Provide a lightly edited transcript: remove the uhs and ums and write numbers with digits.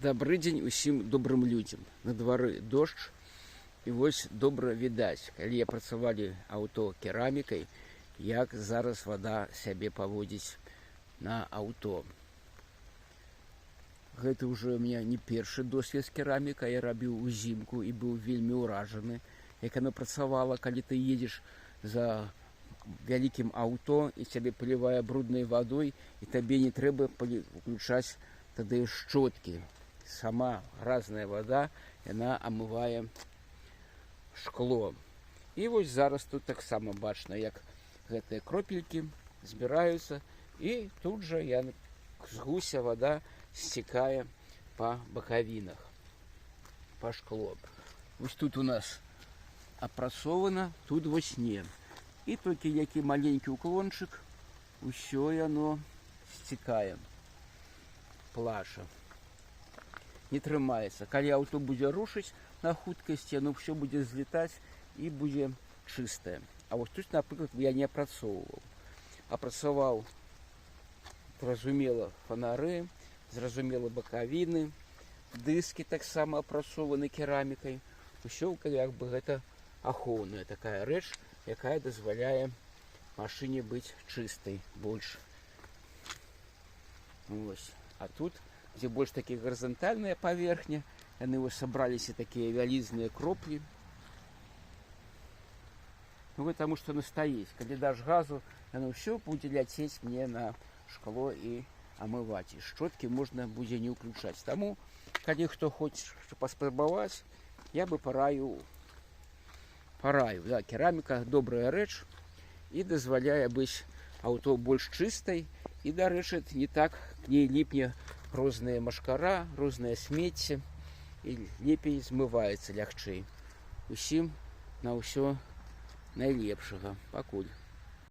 Добрый дзень усім добрым людзям. На двары дождж, і вось добра відаць, калі працавалі аўто керамікай, як зараз вада сябе паводзіць на аўто. Гэта ўжо у меня не першы досвед з керамікай, я рабіў узімку і быў вельмі ўражаны, як яна працавала, калі ты едзеш за вялікім аўто і цябе палівае бруднай вадой, і табе не трэба уключаць тады шчоткі. Сама грязная вода, яна омывае шкло. І вось зараз тут таксама бачна, як гэтыя кропелькі збіраюцца, і тут жа з гуся вода сцікае па бакавінах, па шкло. Вось тут у нас апрацована, тут вось не. І толькі які маленькі уклончык, усё яно сцікае, плаша. Не трымаецца. Калі аўто будзе рушыць на хуткасці, яно ўсё будзе злетаць і будзе чыстае. А вось тут, напрыклад, я не апрацоўваў. Апрацаваў, зразумела, фанары, зразумела, бакавіны, дыскі таксама апрацованы керамікай. Усё, як бы, гэта ахоўная такая рэч, якая дазваляе машыне быць чыстай больш. Вось. А тут, дзе больш такія гарызантальныя паверхні, яны вось сабраліся такія вялізныя кроплі. Ну, таму што яно стаіць. Калі даш газу, яно ўсё будзе ляцець мне на шкло і амываць. І шчоткі можна будзе не ўключаць. Таму, калі хто хоча паспрабаваць, я бы параіў. Да, кераміка добрая рэч і дазваляе быць аўто больш чыстай. І, дарэчы, не так к ней ліпне розныя машкара, розныя смецце, і лепей змываецца лягчэй. Усім на ўсё найлепшага. Пакуль.